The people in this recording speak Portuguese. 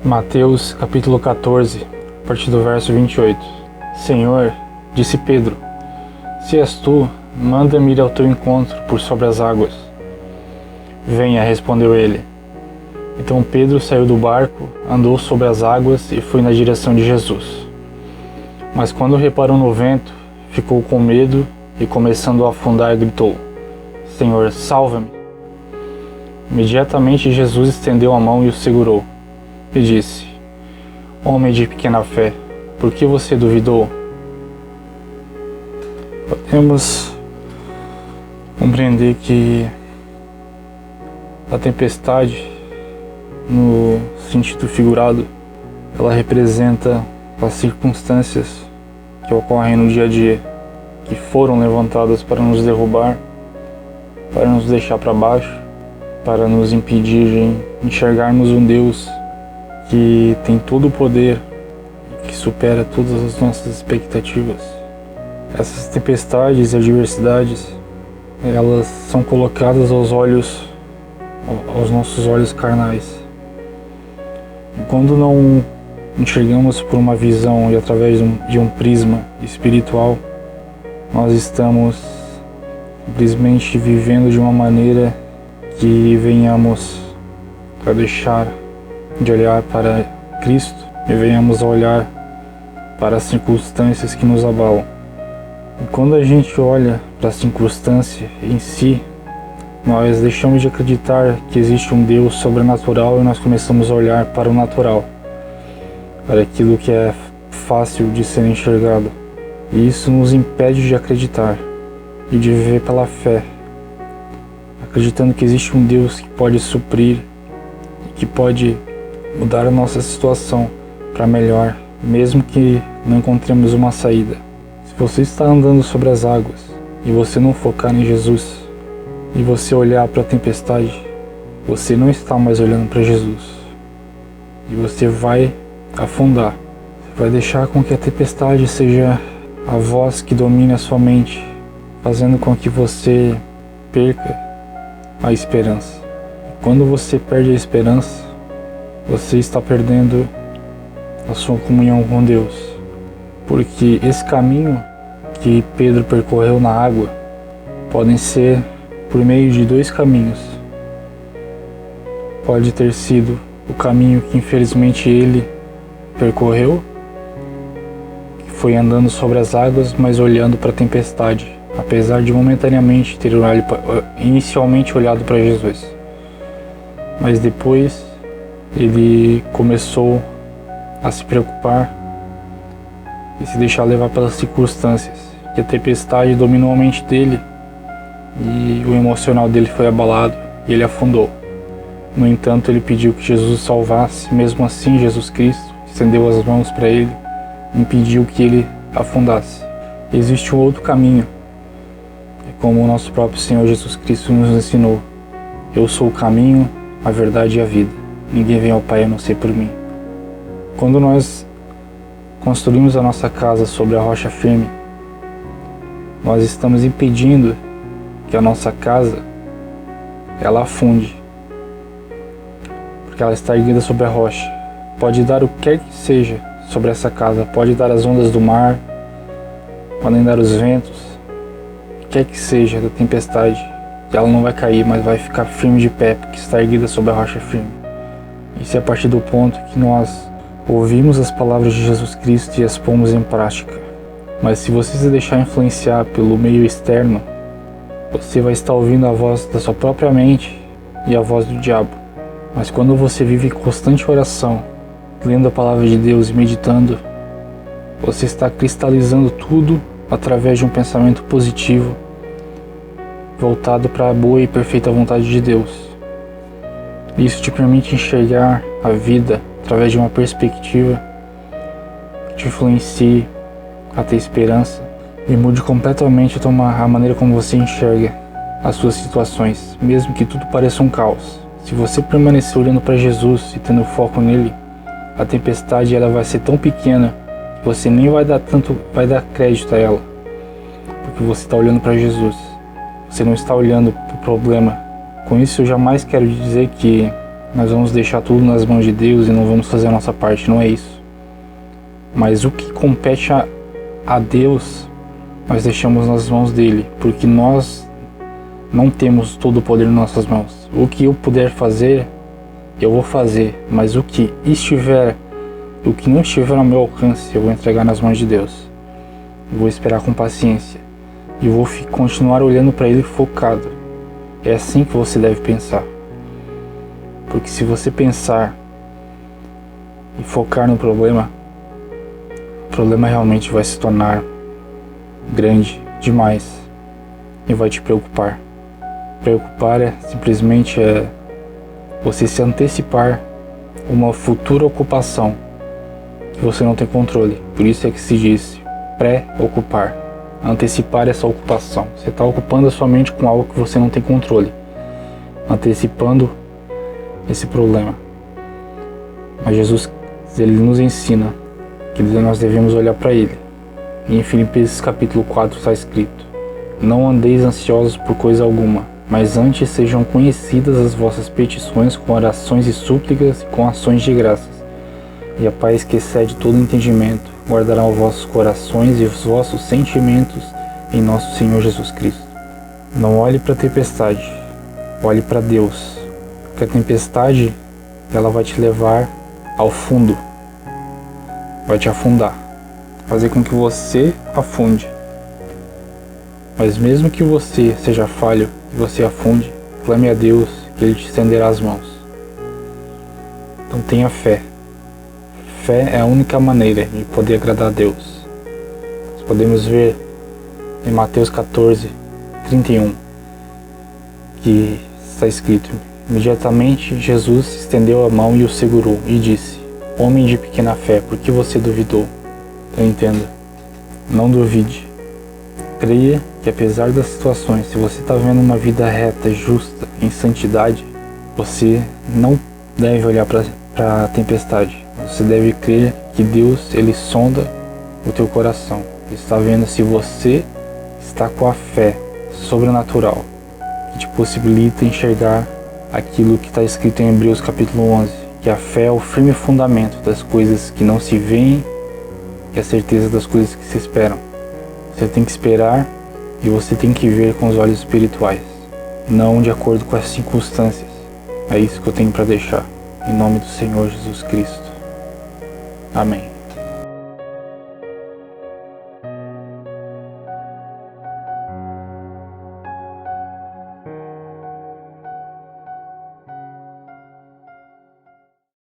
Mateus capítulo 14, a partir do verso 28. Senhor, disse Pedro, se és tu, manda-me ir ao teu encontro por sobre as águas. Venha, respondeu ele. Então Pedro saiu do barco, andou sobre as águas e foi na direção de Jesus. Mas quando reparou no vento, ficou com medo e, começando a afundar, gritou, Senhor, salva-me. Imediatamente Jesus estendeu a mão e o segurou. E disse, homem de pequena fé, por que você duvidou? Podemos compreender que a tempestade, no sentido figurado, ela representa as circunstâncias que ocorrem no dia a dia, que foram levantadas para nos derrubar, para nos deixar para baixo, para nos impedir de enxergarmos um Deus que tem todo o poder, que supera todas as nossas expectativas. Essas tempestades e adversidades, elas são colocadas aos nossos olhos carnais. E quando não enxergamos por uma visão e através de um prisma espiritual, nós estamos simplesmente vivendo de uma maneira que venhamos a deixar de olhar para Cristo e venhamos a olhar para as circunstâncias que nos abalam. E quando a gente olha para a circunstância em si, nós deixamos de acreditar que existe um Deus sobrenatural e nós começamos a olhar para o natural, para aquilo que é fácil de ser enxergado. E isso nos impede de acreditar e de viver pela fé, acreditando que existe um Deus que pode suprir e que pode mudar a nossa situação para melhor, mesmo que não encontremos uma saída. Se você está andando sobre as águas e você não focar em Jesus e você olhar para a tempestade, você não está mais olhando para Jesus e você vai afundar. Você vai deixar com que a tempestade seja a voz que domine a sua mente, fazendo com que você perca a esperança. E quando você perde a esperança, você está perdendo a sua comunhão com Deus, porque esse caminho que Pedro percorreu na água podem ser por meio de dois caminhos. Pode ter sido o caminho que infelizmente ele percorreu, que foi andando sobre as águas, mas olhando para a tempestade, apesar de momentaneamente ter inicialmente olhado para Jesus. Mas depois ele começou a se preocupar e se deixar levar pelas circunstâncias, que a tempestade dominou a mente dele e o emocional dele foi abalado e ele afundou. No entanto, ele pediu que Jesus o salvasse. Mesmo assim, Jesus Cristo estendeu as mãos para ele e impediu que ele afundasse. Existe um outro caminho, como o nosso próprio Senhor Jesus Cristo nos ensinou. Eu sou o caminho, a verdade e a vida. Ninguém vem ao Pai a não ser por mim. Quando nós construímos a nossa casa sobre a rocha firme, nós estamos impedindo que a nossa casa ela afunde, porque ela está erguida sobre a rocha. Pode dar o que quer que seja sobre essa casa, pode dar as ondas do mar, podem dar os ventos, o que quer que seja da tempestade, ela não vai cair, mas vai ficar firme de pé, porque está erguida sobre a rocha firme. Isso é a partir do ponto que nós ouvimos as palavras de Jesus Cristo e as pomos em prática. Mas se você se deixar influenciar pelo meio externo, você vai estar ouvindo a voz da sua própria mente e a voz do diabo. Mas quando você vive em constante oração, lendo a palavra de Deus e meditando, você está cristalizando tudo através de um pensamento positivo, voltado para a boa e perfeita vontade de Deus. Isso te permite enxergar a vida através de uma perspectiva que te influencie a ter esperança e mude completamente a maneira como você enxerga as suas situações, mesmo que tudo pareça um caos. Se você permanecer olhando para Jesus e tendo foco nele, a tempestade ela vai ser tão pequena que você nem vai dar crédito a ela, porque você está olhando para Jesus. Você não está olhando para o problema. Com isso eu jamais quero dizer que nós vamos deixar tudo nas mãos de Deus e não vamos fazer a nossa parte, não é isso. Mas o que compete a Deus, nós deixamos nas mãos dele, porque nós não temos todo o poder em nossas mãos. O que eu puder fazer, eu vou fazer, mas o que não estiver ao meu alcance, eu vou entregar nas mãos de Deus. Eu vou esperar com paciência e vou continuar olhando para ele focado. É assim que você deve pensar. Porque se você pensar e focar no problema, o problema realmente vai se tornar grande demais e vai te preocupar. Preocupar simplesmente você se antecipar uma futura ocupação que você não tem controle. Por isso é que se diz pré-ocupar, antecipar essa ocupação. Você está ocupando a sua mente com algo que você não tem controle, antecipando esse problema. Mas Jesus, ele nos ensina que nós devemos olhar para ele. E em Filipenses capítulo 4 está escrito: não andeis ansiosos por coisa alguma, mas antes sejam conhecidas as vossas petições com orações e súplicas e com ações de graças. E a paz que excede todo entendimento guardará os vossos corações e os vossos sentimentos em nosso Senhor Jesus Cristo. Não olhe para a tempestade, olhe para Deus. Porque a tempestade, ela vai te levar ao fundo, vai te afundar, fazer com que você afunde. Mas mesmo que você seja falho e você afunde, clame a Deus que Ele te estenderá as mãos. Então tenha fé. Fé é a única maneira de poder agradar a Deus. Nós podemos ver em Mateus 14:31 que está escrito: imediatamente Jesus estendeu a mão e o segurou e disse: homem de pequena fé, por que você duvidou? Então entenda, não duvide. Creia que apesar das situações, se você está vivendo uma vida reta, justa, em santidade, você não deve olhar para a tempestade. Você deve crer que Deus, Ele sonda o teu coração. Ele está vendo se você está com a fé sobrenatural, que te possibilita enxergar aquilo que está escrito em Hebreus capítulo 11, que a fé é o firme fundamento das coisas que não se veem e a certeza das coisas que se esperam. Você tem que esperar e você tem que ver com os olhos espirituais, não de acordo com as circunstâncias. É isso que eu tenho para deixar. Em nome do Senhor Jesus Cristo. Amém.